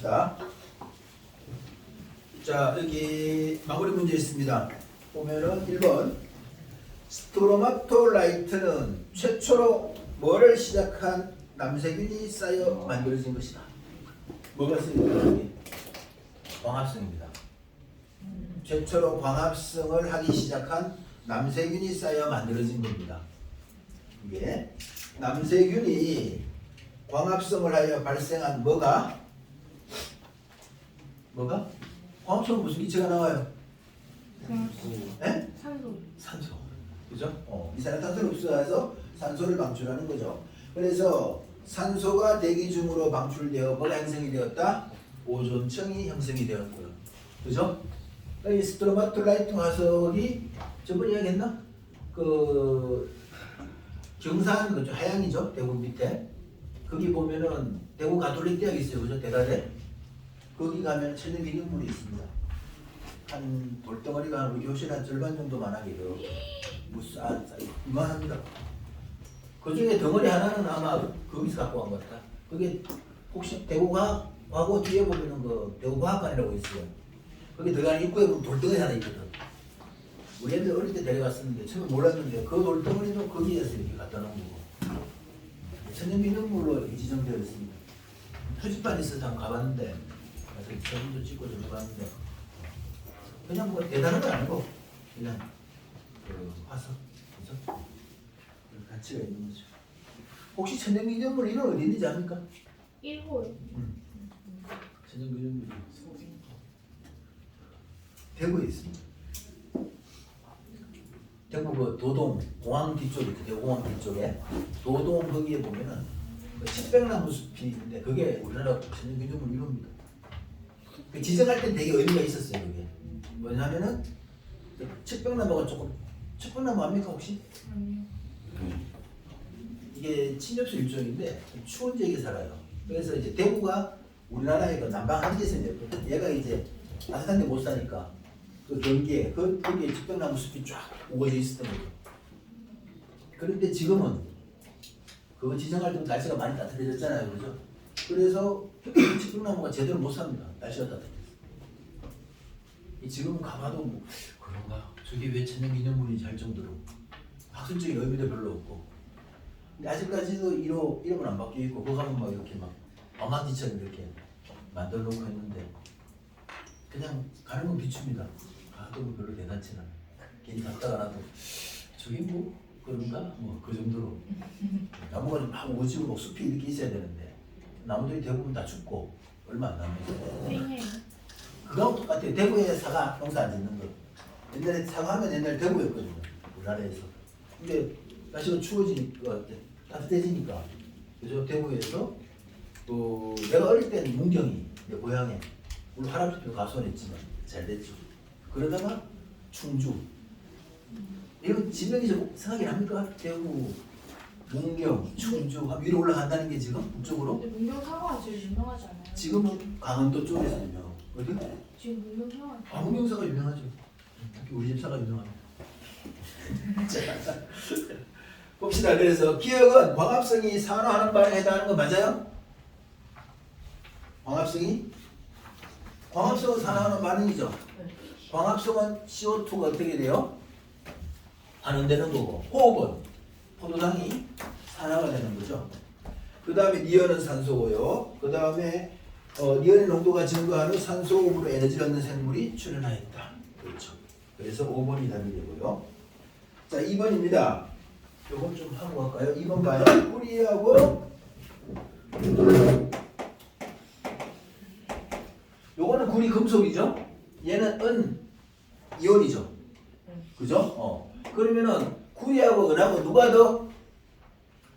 봅시다. 자, 여기 마무리 문제 있습니다. 보면은 1번 스트로마톨라이트는 최초로 뭐를 시작한 남세균이 쌓여 만들어진 것이다. 뭐가 쓰여있다 여기? 광합성입니다. 최초로 광합성을 하기 시작한 남세균이 쌓여 만들어진 겁니다. 이게 남세균이 광합성을 하여 발생한 뭐가? 광합성은 무슨 기체가 나와요? 네? 산소. 그죠? 이산화탄소를 흡수해서 산소를 방출하는 거죠. 그래서 산소가 대기 중으로 방출되어 뭐가 형성이 되었다? 오존층이 형성이 되었고요. 그죠? 이 스트로마톨라이트 화석이 저번에 이야기했나? 그 경산 그죠? 하양이죠. 대구 밑에. 거기 보면은 대구 가톨릭 대학이 있어요. 그죠? 대가대. 거기 가면 천연 기념물이 있습니다. 한 돌덩어리가 우리 교실 한 절반 정도만 하게 돼요. 이만합니다. 그 중에 덩어리 하나는 아마 거기서 갖고 간 것 같다. 그게 혹시 대구과학하고 뒤에 보면은 그 대구과학관이라고 있어요. 거기 들어가는 입구에 보면 돌덩어리 하나 있거든. 우리 애들 어릴 때 데려갔었는데 처음에 몰랐는데 그 돌덩어리도 거기에서 이렇게 갖다 놓은 거고. 천연기념물로 이렇게 지정되어 있습니다. 표지판이 있어서 한번 가봤는데 그래서 사진도 찍고 좀 해봤는데 그냥 뭐 대단한 건 아니고 그냥 그 화석, 그죠? 가치가 있는 거죠. 혹시 천연기념물 이런 어디 있는지 압니까? 1호요. 천연기념물이 대구에 있습니다. 대구 그 도동 공항 뒤쪽에 대구공항 뒤쪽에 도동 거기에 보면은 그 칡백나무 숲이 있는데 그게 우리나라 천연기념물 1호입니다. 그 지정할 때 되게 의미가 있었어요. 그게 뭐냐면은 칡백나무가 조금 칡백나무 압니까 혹시? 아니요. 이게 침엽수 일종인데 추운 지역에 살아요. 그래서 이제 대구가 우리나라의 그 남방 한계선이에요. 얘가 이제 따뜻한 데 못 사니까 그 경기에 거기에 칡백나무 숲이 쫙 우거져 있었던 거죠. 그런데 지금은 그거 지정할 때 날씨가 많이 따뜻해졌잖아요. 그죠? 그래서 칡백나무가 제대로 못 삽니다. 날씨가 따뜻해서. 지금은 가봐도 뭐 그런가? 저게 왜 천연기념물인지 할 정도로 학술적인 의미도 별로 없고 근데 아직까지도 이름은 안 바뀌어 있고 그거 가면 막 이렇게 막 엄한지처럼 이렇게 만들어 놓고 했는데 그냥 가는 건 비춥니다. 가도 뭐 별로 대단치는 않아요. 괜히 갔다가 나도 저게 뭐 그런가? 뭐 그 정도로 나무가 좀 막 오지고 막 숲이 이렇게 있어야 되는데 나무들이 대부분 다 죽고 얼마 안 남았어요. 생해요. 그거하고 똑같아요. 대구에 사과 농사 안 짓는 거. 옛날에 사과하면 옛날 대구였거든요. 우리나라에서. 근데 날씨가 추워지니까 따뜻해지니까 그래서 대구에서 내가 어릴 때는 문경이 내 고향에 우리 할아버지도 가수원했지만 잘 됐죠. 그러다가 충주 이런 지명이 좀 생각이 납니까? 대구, 문경, 충주 위로 올라간다는 게 지금 북쪽으로? 근데 문경 사과가 제일 유명하지 않아요? 지금은 강원도 쪽에서 유명. 어디? 지금 문경 사과. 문경사가 유명하죠. 특히 우리 집 사가 유명합니다. 자, 봅시다. 그래서 기억은 광합성이 산화하는 반응에 해당하는 거 맞아요? 광합성은 산화하는 반응이죠. 네. 광합성은 CO2가 어떻게 돼요? 반응되는 거고 호흡은 포도당이 산화가 되는 거죠. 그 다음에 니온은 산소고요. 그 다음에 니온의 농도가 증가하는 산소 호흡으로 에너지를 얻는 생물이 출현하였다. 그렇죠. 그래서 5번이 답이 되고요. 자, 2번입니다. 요건 좀 하고 갈까요? 2번 봐요. 뿌리하고 요거는 구리 금속이죠. 얘는 은 이온이죠. 그죠? 그러면은 구리하고 은하고 누가 더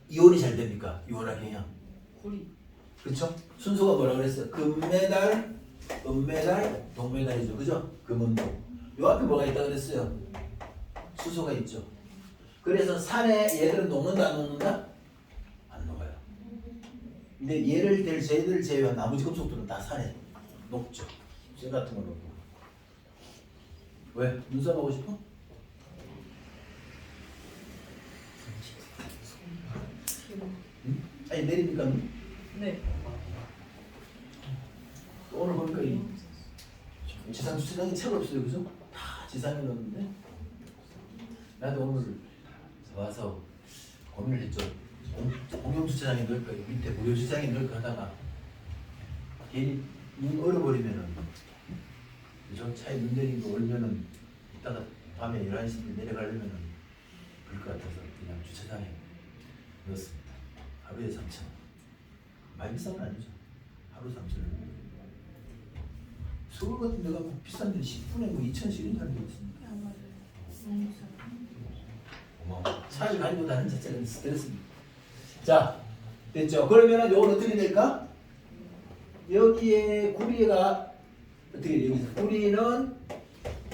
이온이 잘 됩니까? 이온화 경향. 구리. 그렇죠? 순서가 뭐라 그랬어요? 금메달, 은메달, 동메달이죠. 그죠? 금은도. 요 앞에 뭐가 있다 그랬어요? 수소가 있죠. 그래서 산에 얘들은 녹는다 안 녹는다? 안 녹아요. 근데 쟤들 제외한 나머지 금속들은 다 산에 녹죠. 쇠 같은 거 녹고. 왜? 눈썹 하고 싶어? 응? 아니 내립니까? 네. 오늘 보니까 이 지상 주차장이 책 없어요, 그죠? 다 지상에 넣었는데 나도 오늘 와서 고민을 했죠. 공용 주차장에 넣을까 밑에 무료 주차장에 넣을까 하다가 괜히 눈 얼어버리면은 그죠? 차에 눈 내린 거 얼면은 이따가 밤에 11시 내려가려면은 그럴 것 같아서 그냥 주차장에 넣었습니다. 하루에 3,000원. 많이 비싼 건 아니죠. 하루 3,000원. 서울 같은 데가 뭐 비싼 데 10분에 뭐 2,000씩 이런 사람도 있습니다. 안 맞아요. 너무 비싸. 고마워. 차를 가지고 다니는 자체가 스트레스입니다. 자, 됐죠? 그러면은 요건 어떻게 될까? 여기에 구리가 어떻게 돼요? 여기서 구리는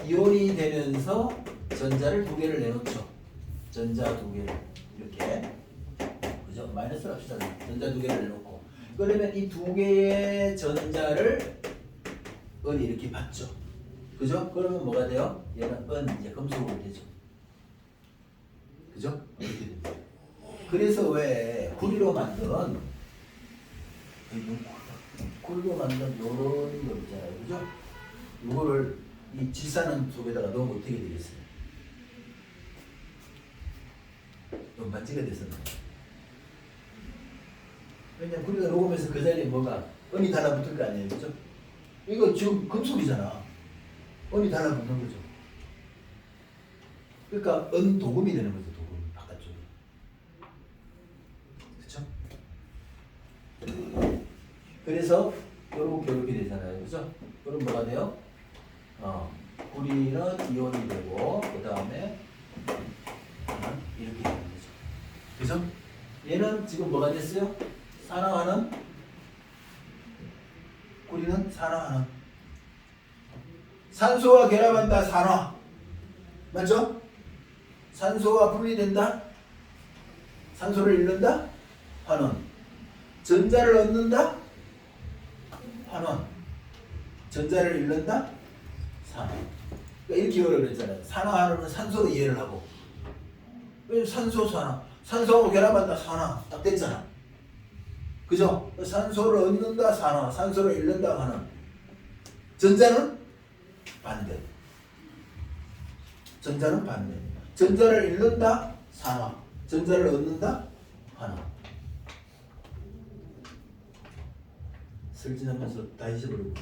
이온이 되면서 전자를 두 개를 내놓죠. 전자 두 개를 이렇게 그죠? 마이너스를 합시다. 전자 두 개를 내놓고 그러면 이 두 개의 전자를 은이 이렇게 받죠. 그죠? 그러면 뭐가 돼요? 얘는 은 이제 금속으로 되죠. 그죠? 이렇게 됩니다. 그래서 왜 구리로 만든 구리로 만든 요런 거 있잖아요. 그죠? 이거를 이 질산은 속에다가 넣으면 어떻게 되겠어요? 반지가 됐었나? 왜냐면 구리가 녹으면서 그 자리에 뭐가 은이 달라붙을 거 아니에요. 그죠? 이거 지금 금속이잖아. 은이 달라붙는 거죠. 그러니까 은 도금이 되는 거죠. 도금 바깥쪽에. 그렇죠? 그래서 이렇게 되잖아요. 그죠? 그럼 뭐가 돼요? 구리는 이온이 되고 그 다음에 이렇게 되는 거죠. 그죠? 얘는 지금 뭐가 됐어요? 산화하는 구리는 산화하는 산소와 결합한다. 산화 맞죠? 산소와 분리된다. 산소를 잃는다. 환원. 전자를 얻는다. 환원. 전자를 잃는다. 산화. 그러니까 이렇게 어려워 그랬잖아요. 산화하는 산소로 이해를 하고. 왜냐면 산소 산화. 산소하고 결합한다. 산화. 딱 됐잖아. 그죠? 산소를 얻는다. 산화. 산소를 잃는다. 환원. 전자는 반대. 전자는 반대. 전자를 잃는다. 산화. 전자를 얻는다. 환화. 설진하면서 다 잊어버리고.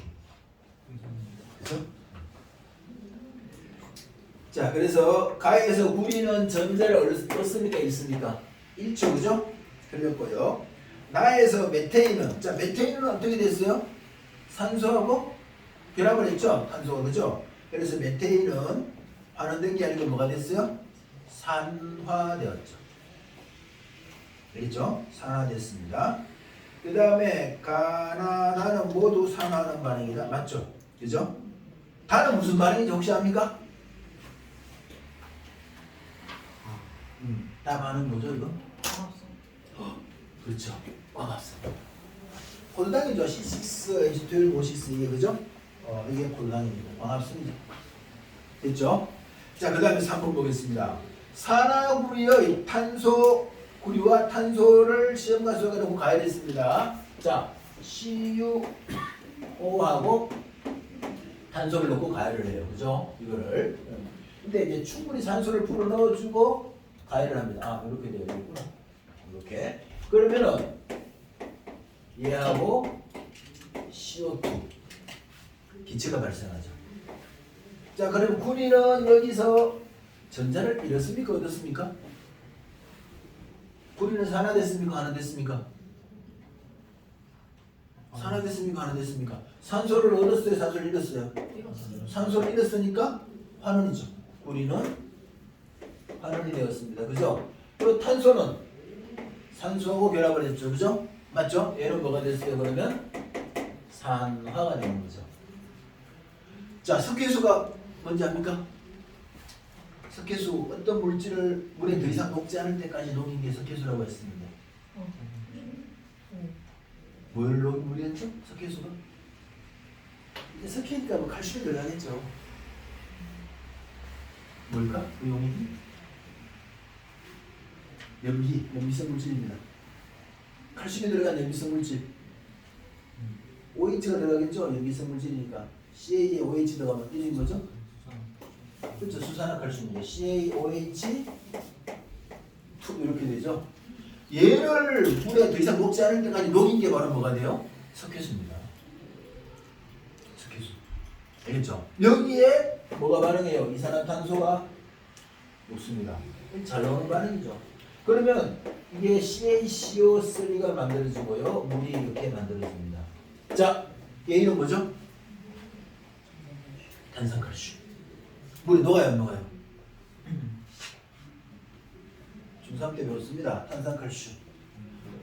그죠? 자, 그래서 가에서 구리는 전자를 얻습니까? 잃습니까? 잃죠, 그죠? 틀렸고요. 나에서 메테인은, 자, 메테인은 어떻게 됐어요? 산소하고 결합을 했죠? 탄소가, 그죠? 그래서 메테인은 환원된 게 아니고 뭐가 됐어요? 산화되었죠. 알겠죠? 산화됐습니다. 그 다음에 가나, 나는 모두 산화하는 반응이다. 맞죠? 그죠? 다는 무슨 반응인지 혹시 압니까? 다 반응 뭐죠, 이거? 그렇죠. 광합성. 포도당이죠. C6, H12, O6 이게 그죠? 이게 포도당입니다. 광합성이죠. 됐죠? 자, 그 다음에 3번 보겠습니다. 산화구리의 탄소 구리와 탄소를 시험관 속에 넣고 가열했습니다. 자, CuO하고 탄소를 넣고 가열을 해요. 그죠? 이거를. 근데 이제 충분히 산소를 풀어 넣어주고 가열을 합니다. 아, 이렇게 되어 있구나. 이렇게. 그러면은 얘하고 CO2 기체가 발생하죠. 자, 그럼 구리는 여기서 전자를 잃었습니까? 얻었습니까? 구리는 산화됐습니까? 환원됐습니까? 산화됐습니까? 환원됐습니까? 산소를 얻었어요? 산소를 잃었어요? 산소를 잃었으니까 환원이죠. 구리는 환원이 되었습니다. 그죠? 그리고 탄소는 산소하고 결합을 했죠. 그죠? 맞죠? 얘는 뭐가 됐어요? 그러면 산화가 되는 거죠. 자, 석회수가 뭔지 압니까? 석회수, 어떤 물질을 물에 더 이상 녹지 않을 때까지 녹인 게 석회수라고 했습니다. 뭘 녹인 물이었죠? 석회수가? 이제 석회니까 뭐 칼슘이 들어가겠죠. 뭘까? 그 용액이? 염기성 물질입니다. 칼슘이 들어간 염기성 물질. OH가 들어가겠죠? 염기성 물질이니까. Ca에 OH 들어가면 이름이 뭐죠? 그렇죠. 수산화칼슘이죠. CaOH2 이렇게 되죠. 얘를 물에 더 이상 녹지 않을 때까지 녹인 게 바로 뭐가 돼요? 석회수입니다. 석회수. 알겠죠? 여기에 뭐가 반응해요? 이산화탄소가 녹습니다. 잘 나오는 반응이죠. 그러면 이게 CaCO3가 만들어지고요. 물이 이렇게 만들어집니다. 자, 얘는 뭐죠? 탄산칼슘. 물에 녹아요, 안 녹아요? 중3 때 배웠습니다. 탄산칼슘.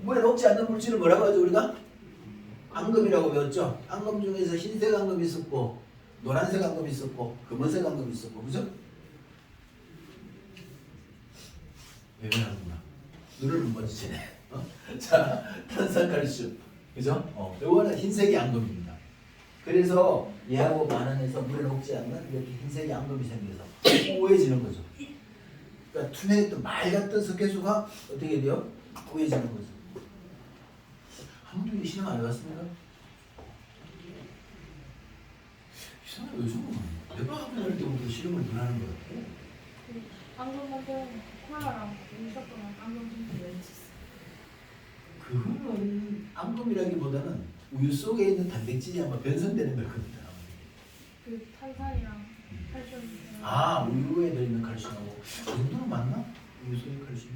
물에 녹지 않는 물질을 뭐라고 하죠, 우리가? 앙금이라고 배웠죠? 앙금 중에서 흰색 앙금이 있었고, 노란색 앙금이 있었고, 검은색 앙금이 있었고, 그죠? 외면하는구나. 눈을 못 마주치네. 자, 탄산칼슘. 그죠? 요거는 흰색이 앙금입니다. 그래서 얘하고 반응해서 물에 녹지 않는 이렇게 흰색이 앙금이 생겨서 우해지는 거죠. 그러니까 투명했던 맑았던 석회수가 어떻게 돼요? 우해지는 거죠. 한 번도 실험 안 해봤습니까? 이상하게 요즘은 내가 학교 다닐 때부터 실험을 안 하는 것 같아. 앙금 만드는 콜라랑 음식거랑 앙금 좀 렌치스. 그거는 앙금이라기보다는 우유 속에 있는 단백질이 아마 변성되는 걸 겁니다. 그 탄산이랑 칼슘. 우유에 들어있는 칼슘하고 그 정도는 맞나? 우유 속에 칼슘이?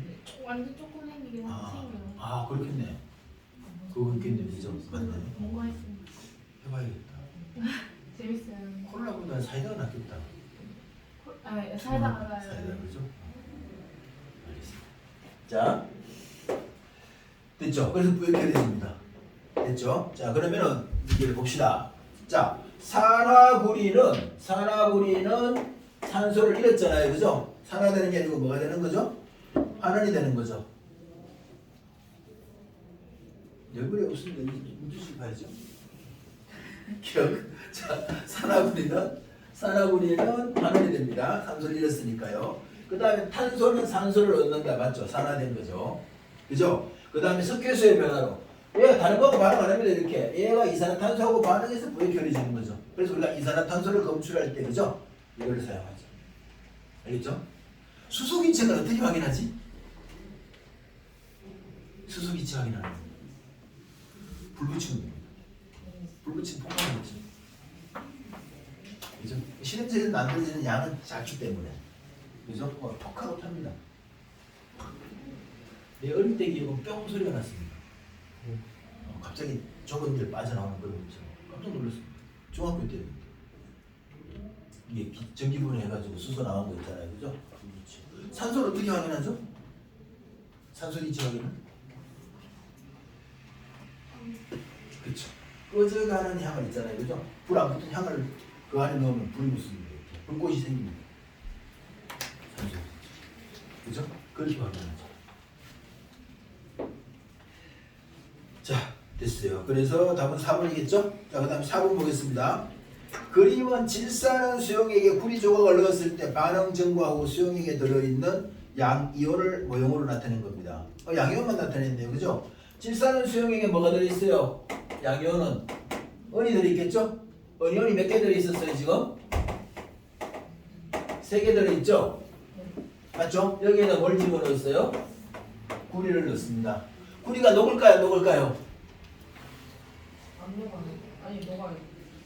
완전 조금 생기긴 생겨요. 그렇겠네. 그거 있겠네, 진짜 맞네. 뭔가 했습니다. 해봐야겠다. 재밌어요. 콜라보다 사이다가 낫겠다. 사이다 알아요. 사이다 그죠? 알겠습니다. 자, 됐죠? 그래서 부액해야 됩니다. 됐죠? 자, 그러면은 이제 봅시다. 자, 산화구리는 산소를 잃었잖아요, 그죠? 산화되는 게 아니고 뭐가 되는 거죠? 환원이 되는 거죠. 열불이 없으니까 문제식 봐야죠. 기억. 자, 산화구리는 환원이 됩니다. 산소를 잃었으니까요. 그 다음에 탄소는 산소를 얻는다, 맞죠? 산화된 거죠. 그죠? 그 다음에 석회수의 변화로 얘가 다른 거하고 반응 안 합니다. 이렇게 얘가 이산화탄소하고 반응해서 부액결해지는 거죠. 그래서 우리가 이산화탄소를 검출할 때 그죠? 이걸 사용하죠. 알겠죠? 수소기체는 어떻게 확인하지? 수소기체 확인하는 겁니다. 불 붙이는 겁니다. 불 붙이면 폭발하겠죠. 그죠? 실험실에서 만들어지는 양은 작기 때문에 그죠? 톡하고 탑니다. 내 어릴 때 기억은 뿅 소리가 났습니다. 갑자기 좁은 데 빠져나오는 그런 것처럼 깜짝 놀랐습니다. 중학교 때 이게 전기분해 해가지고 수소 나온 거 있잖아요, 그죠? 그렇지. 산소를 어떻게 확인하죠? 산소 기체 확인은? 그렇죠. 꺼져가는 향을 있잖아요, 그죠? 불 안 붙은 향을 그 안에 넣으면 불이 붙습니다. 이렇게. 불꽃이 생깁니다. 산소, 그죠? 그렇게 확인하죠. 자, 됐어요. 그래서 답은 4번이겠죠? 자, 그 다음에 4번 보겠습니다. 그림은 질산은 수용액에 구리 조각을 넣었을 때 반응 전구하고 수용액에 들어있는 양이온을 모형으로 나타낸 겁니다. 양이온만 나타냈네요. 그죠? 질산은 수용액에 뭐가 들어있어요? 양이온은 은이 들어있겠죠? 은이온이 몇 개 들어있었어요, 지금? 3개 들어있죠? 맞죠? 여기에다 뭘 집어넣었어요? 구리를 넣습니다. 구리가 녹을까요? 안 녹을까요? 안 녹아요. 아니 녹아요.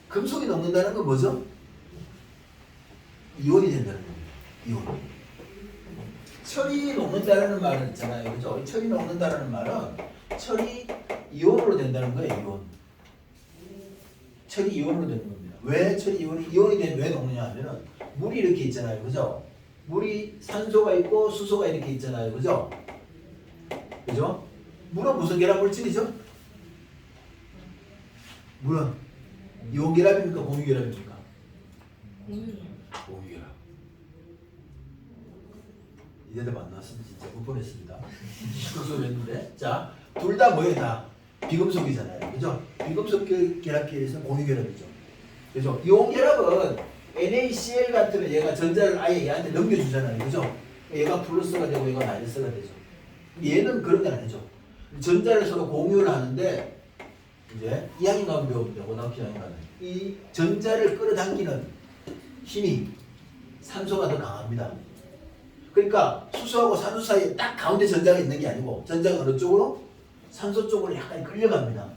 금속이 녹는다는 건 뭐죠? 이온이 된다는 겁니다. 이온. 철이 녹는다는 말은 있잖아요. 그죠? 철이 녹는다는 말은 철이 이온으로 된다는 거예요. 이온. 철이 이온으로 되는 겁니다. 왜 철이 이온이 되면 왜 녹느냐 하면은 물이 이렇게 있잖아요. 그죠? 물이 산소가 있고 수소가 이렇게 있잖아요. 그죠? 그죠? 물은 무슨 결합 물질이죠? 물은 이온 결합입니까? 공유 결합입니까? 공유 결합. 이 대답 안 나왔으면 진짜 못 보냈습니다. 수소였는데, 자, 둘 다 뭐예요? 다 비금속이잖아요. 그죠? 비금속 결합끼리는 공유 결합이죠. 그죠? 이온 결합은 NaCl 같으면 얘가 전자를 아예 얘한테 넘겨주잖아요. 그죠? 얘가 플러스가 되고 얘가 마이너스가 되죠. 얘는 그런 건 아니죠. 전자를 서로 공유를 하는데 이제 2학년 가면 배웁니다. 고등학교 2학년 가면 이 전자를 끌어당기는 힘이 산소가 더 강합니다. 그러니까 수소하고 산소 사이에 딱 가운데 전자가 있는 게 아니고 전자가 어느 쪽으로? 산소 쪽으로 약간 끌려갑니다.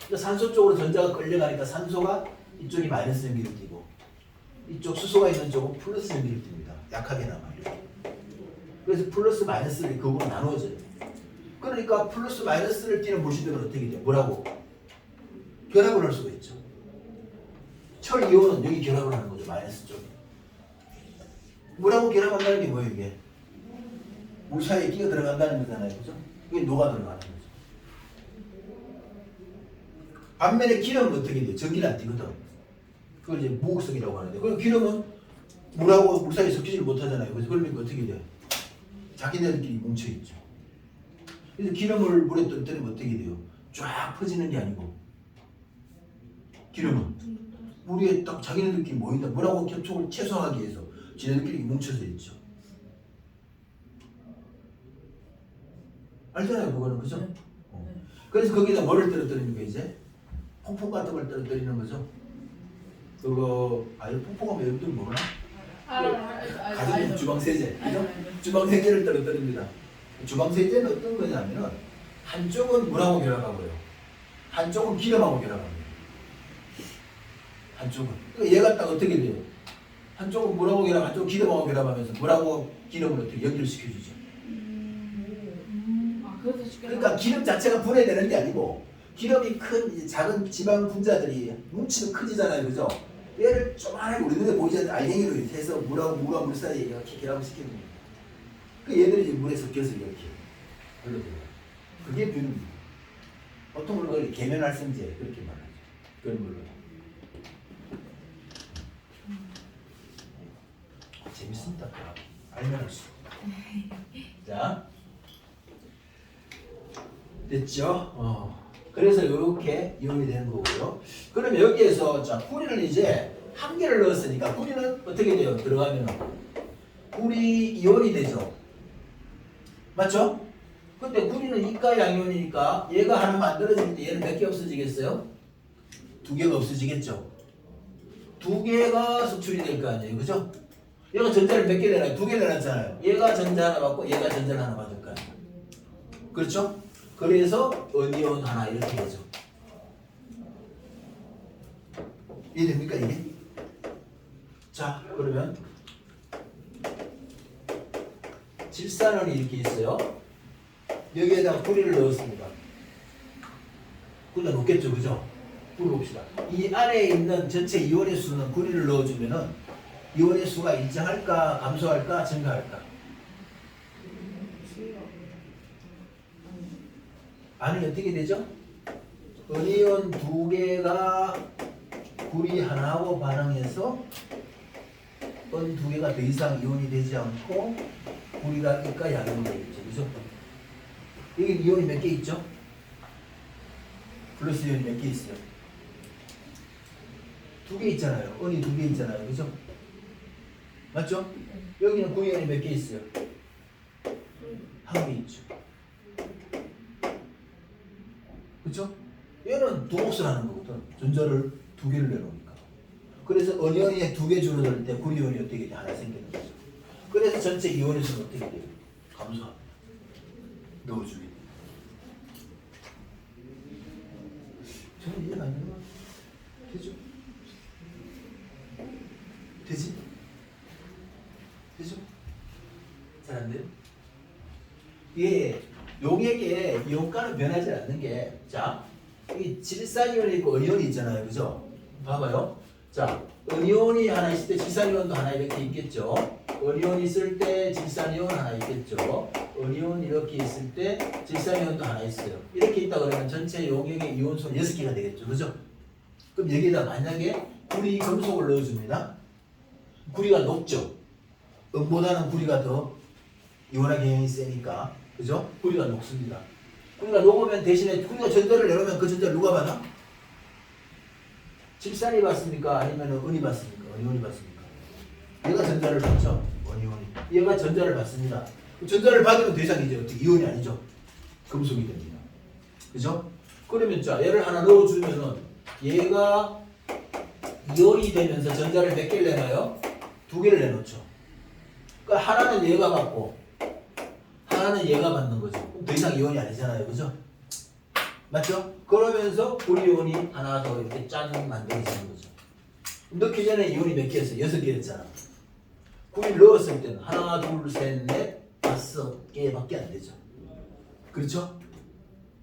그러니까 산소 쪽으로 전자가 끌려가니까 산소가 이쪽이 마이너스 전기를 띠고 이쪽 수소가 있는 쪽은 플러스 전기를 띱니다. 약하게나마 이렇게. 그래서 플러스 마이너스를 극으로 나누어져요. 그러니까 플러스 마이너스를 띠는 물질들은 어떻게 돼요? 뭐라고? 결합을 할 수가 있죠. 철 이온은 여기 결합을 하는 거죠. 마이너스 쪽에. 물하고 결합한다는 게 뭐예요? 이게 물 사이에 끼어 들어간다는 거잖아요. 그죠? 이게 녹아 들어가는 거죠. 반면에 기름은 어떻게 돼요? 전기를 안 띠거든. 그걸 이제 무극성이라고 하는데, 그럼 기름은 물하고 물 사이에 섞이질 못하잖아요. 그래서 그러니까 어떻게 돼요? 자기네들끼리 뭉쳐있죠. 그래서 기름을 물에 떨어뜨리면 어떻게 돼요? 쫙 퍼지는 게 아니고 기름은 물 위에 딱 자기네들끼리 모인다. 물하고 접촉을 최소화하기 위해서 지네들끼리 뭉쳐져 있죠. 알잖아요, 그거는. 그죠? 네. 그래서 거기다 뭐를 떨어뜨리는 거 이제? 폭풍 같은 걸 떨어뜨리는 거죠. 그거 폭풍하면 여러분들 모르나? 가정 주방세제, 그죠? 주방세제를 떨어뜨립니다. 주방세제는 어떤 거냐면은 한쪽은 물하고 결합하고요, 한쪽은 기름하고 결합합니다. 한쪽은. 그러니까 얘가 딱 어떻게 돼요? 한쪽은 물하고 결합, 한쪽은 기름하고 결합하면서 물하고 기름을 어떻게 연결시켜주죠. 그러니까 기름 자체가 분해되는 게 아니고 기름이 큰 작은 지방 분자들이 뭉치면 커지잖아요, 그죠? 얘를 조그만하게 우리 눈에 보이지 않는 알갱이로 해서 물하고 물과 물 사이에 이렇게 결합을 시키는 거예요. 그 얘들이 이제 물에 섞여서 이렇게 흘러들어요. 그게 뷰입니다. 보통 그걸 계면활성제 그렇게 말하죠. 그런 걸로. 재밌습니다. 알면 할수록. 자, 됐죠? 그래서 이렇게 이온이 되는 거고요. 그럼 여기에서 자 구리를 이제 한 개를 넣었으니까 구리는 어떻게 돼요? 들어가면 구리 이온이 되죠. 맞죠? 근데 구리는 이가 양이온이니까 얘가 하나 만들어질 때 얘는 몇 개 없어지겠어요? 2개가 없어지겠죠. 2개가 수출이 될 거 아니에요, 그죠? 얘가 전자를 몇 개 내놔요? 2개 내놨잖아요. 얘가 전자 하나 받고 얘가 전자를 하나 받을 거 아니에요. 그렇죠? 그래서 어니온 하나 이렇게 되죠. 이해됩니까 이게? 자, 그러면 질산원이 이렇게 있어요. 여기에다가 구리를 넣었습니다. 구리가 높겠죠, 그죠? 구리 봅시다. 이 안에 있는 전체 이온의 수는 구리를 넣어주면은 이온의 수가 일정할까, 감소할까, 증가할까? 반응이 어떻게 되죠? 어니온 2개가 구리 하나하고 반응해서 은 2개가 더 이상 이온이 되지 않고 구리가 이가 양이온이 되겠죠. 그죠? 여기 이온이 몇 개 있죠? 플러스 이온이 몇 개 있어요? 2개 있잖아요. 은이 2개 있잖아요. 그죠? 맞죠? 여기는 구이온이 몇 개 있어요? 1개 있죠. 그렇죠? 얘는 두 몫을 하는 거거든. 전자를 2개를 내놓으니까. 그래서 어니온이 2개 줄어들 때 구리온이 어떻게 돼? 하나 생기는 거죠. 그래서 전체 이온의 수는 어떻게 돼요? 감소합니다. 넣어주게 돼요. 저는 이해가 안 되나? 되죠? 되지? 되죠? 잘 안 돼요? 예. 용액의 이온가는 변하지 않는 게, 자, 이 질산이온이 있고 어니온이 있잖아요, 그죠? 봐봐요. 자, 어니온이 하나 있을 때 질산이온도 하나 이렇게 있겠죠. 어니온이 있을 때 질산이온 하나 있겠죠. 어니온 이렇게 있을 때 질산이온도 하나 있어요. 이렇게 있다 그러면 전체 용액의 이온수는 6개가 되겠죠, 그죠? 그럼 여기에다 만약에 구리 금속을 넣어줍니다. 구리가 높죠. 은보다는 구리가 더 이온화 경향이 세니까. 그죠? 구리가 녹습니다. 구리가 녹으면 대신에 구리가 전자를 내놓으면 그 전자를 누가 받아? 질산이 받습니까? 아니면 은이 받습니까? 어니온이 받습니까? 얘가 전자를 받죠? 어니온이. 얘가 전자를 받습니다. 전자를 받으면 더 이상 이제 어떻게 이온이 아니죠? 금속이 됩니다. 그죠? 그러면 자 얘를 하나 넣어주면은 얘가 이온이 되면서 전자를 몇 개를 내놔요? 2개를 내놓죠. 그러니까 하나는 얘가 받고 하나는 얘가 받는 거죠. 그럼 더 이상 이온이 아니잖아요, 그죠? 맞죠? 그러면서 구리온이 하나 더 이렇게 짠 만들어지는 거죠. 넣기 전에 이온이 몇 개였어요? 6개였잖아. 구리를 넣었을 때는 하나, 둘, 셋, 넷, 5개밖에 안 되죠. 그렇죠?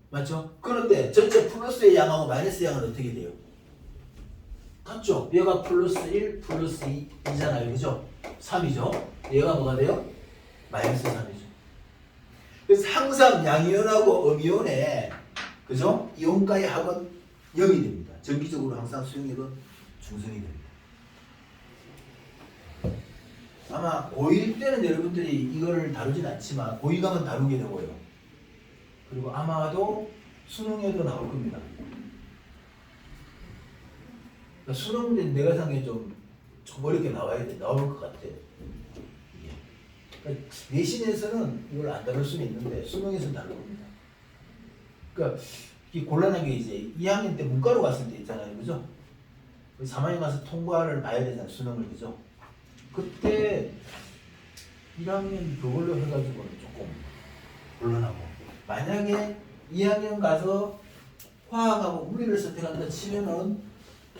맞죠? 그런데 전체 플러스의 양하고 마이너스의 양은 어떻게 돼요? 같죠? 얘가 플러스 1, 플러스 2잖아요. 그죠? 3이죠? 얘가 뭐가 돼요? 마이너스 3이죠. 그래서 항상 양이온하고 음이온에 그죠? 이온가의 합은 0이 됩니다. 정기적으로 항상 수용액은 중성이 됩니다. 아마 고1 때는 여러분들이 이걸 다루진 않지만 고2 가면 다루게 되고요. 그리고 아마도 수능에도 나올 겁니다. 그러니까 수능 문제는 내가 생각에 좀 어렵게 나올 것 같아. 그러니까 내신에서는 이걸 안 다룰 수는 있는데 수능에서는 다룰 겁니다. 그러니까 이 곤란한 게 이제 2학년 때 문과로 갔을 때 있잖아요, 그죠? 3학년 가서 통과를 봐야 되잖아요, 수능을, 그죠? 그때 1학년 그걸로 해가지고는 조금 곤란하고, 만약에 2학년 가서 화학하고 물리를 선택한다 치면은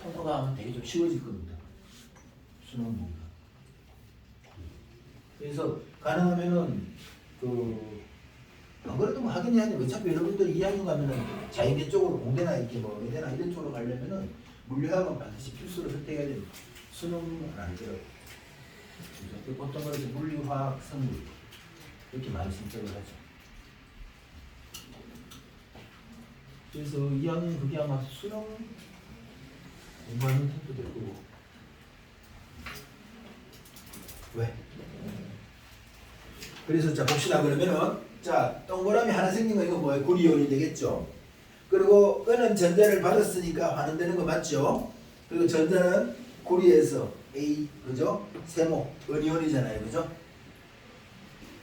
통과가 하면 되게 좀 쉬워질 겁니다. 수능 문제가. 그래서 가능하면은 안 그래도 뭐 하긴 해야 돼. 어차피 여러분들이 2학년 가면은 자연계 쪽으로 공대나 이렇게 뭐 의대나 이런 쪽으로 가려면은 물리학은 반드시 필수로 선택해야 됩니다. 수능은 안 돼요. 보통 그래서 물리, 화학, 생물 이렇게 많이 선택을 하죠. 그래서 2학년 그게 아마 수능 공부하는 tempo도 될 거고. 왜? 그래서 자 봅시다. 그러면은 자 동그라미 하나 생긴 거 이거 뭐예요? 구리온이 되겠죠. 그리고 은은 전자를 받았으니까 환원되는 거 맞죠? 그리고 전자는 구리에서 A 그죠? 세모 은이온이잖아요, 그죠?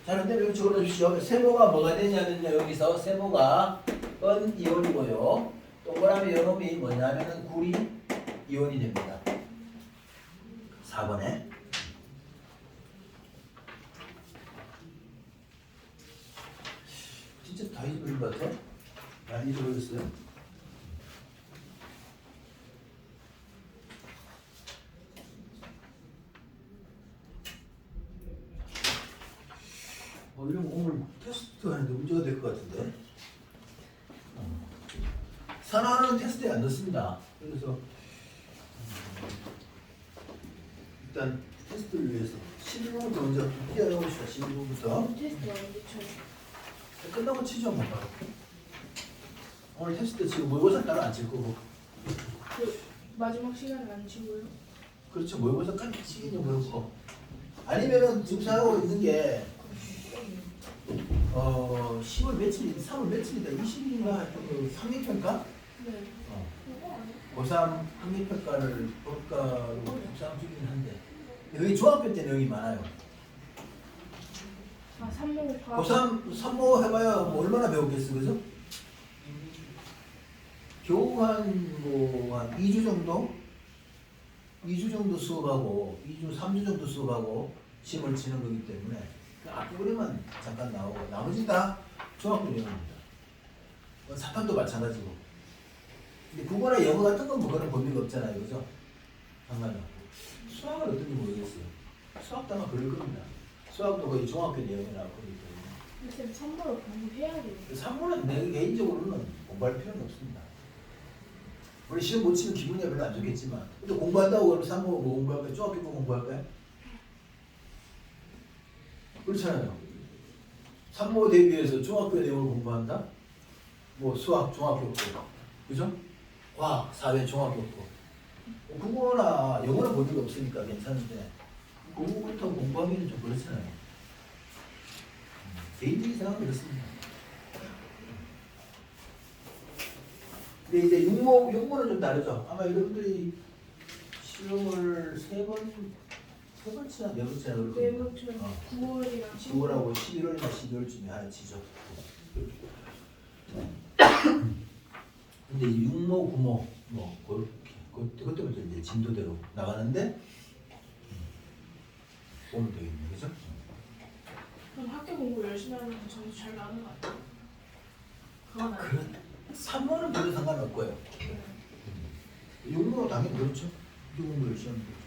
자 근데 여기 적어주십시오. 세모가 뭐가 되냐면요, 여기서 세모가 은이온이고요. 동그라미 요놈이 뭐냐면은 구리 이온이 됩니다. 4번에 진짜 다 잊어버린 것 같아? 많이 잊어버렸어요? 이러면 오늘 테스트 하는데 문제가 될 것 같은데? 산화는 테스트에 안 넣습니다. 그래서 일단 테스트를 위해서 11번부터 먼저 뛰어넘읍시다. 11번부터 테스트 언제 쳐요? 끝나고 치죠 뭐. 오늘 테스트 지금 모의고사 따로 안 칠 거고. 그 마지막 시간에 안 치고요? 그렇죠. 모의고사까지 치기는 그렇고. 아니면은 지금 생각하고 있는 게 10월 며칠, 3월 며칠이다. 20일인가 하여튼 그 학력평가? 네. 고3 학력평가를 법과로 묵상 중이긴 한데 여기 중학교 때 내용이 많아요. 아, 3모 고3 3모 해봐야 뭐 얼마나 배우겠어, 그죠? 겨우 한 2주 정도? 2주 정도 수업하고 2주, 3주 정도 수업하고 시험을 치는 거기 때문에 앞부분에만 잠깐 나오고 나머지 다 중학교 내용입니다. 사탐도 마찬가지고. 근데 국어나 영어 같은 건 뭐 그런 범위가 없잖아요, 그죠? 상관이 없고. 수학은 어떤지 모르겠어요. 수학도 아마 그럴 겁니다. 수학도 거의 중학교 내용이 나올 거기 때문에. 쌤 3모를 공부해야 돼요. 3모는 내 개인적으로는 공부할 필요는 없습니다. 우리 시험 못 치면 기분이 별로 안 좋겠지만 또 공부한다고 그러면 3모 뭐 공부할까요? 중학교 거 공부할까요? 그렇잖아요. 3모 대비해서 중학교 내용을 공부한다? 뭐 수학 중학교 거, 그죠? 과학, 사회 중학교 거. 국어나 영어는 볼 필요 없으니까 괜찮은데 그거부터 공부하기는 좀 그렇잖아요. 개인적인 생각은 그렇습니다. 근데 이제 육모는 좀 다르죠. 아마 여러분들이 시험을 세 번 치나 네 번 치나 그럴 겁니다. 4번 쳐요. 9월이랑 9월하고 11월이나 12월쯤에 하나 치죠. 근데 이 육모, 구모 뭐 그렇게 그것부터 이제 진도대로 나가는데 보면 되겠네, 그죠? 그럼 학교 공부 열심히 하면 점수 잘 나는 거 아니에요? 그건 아니에요. 그런 산모는 별로 상관없고요. 네. 육모 당연히 그렇죠. 육모 열심히 하면 되죠.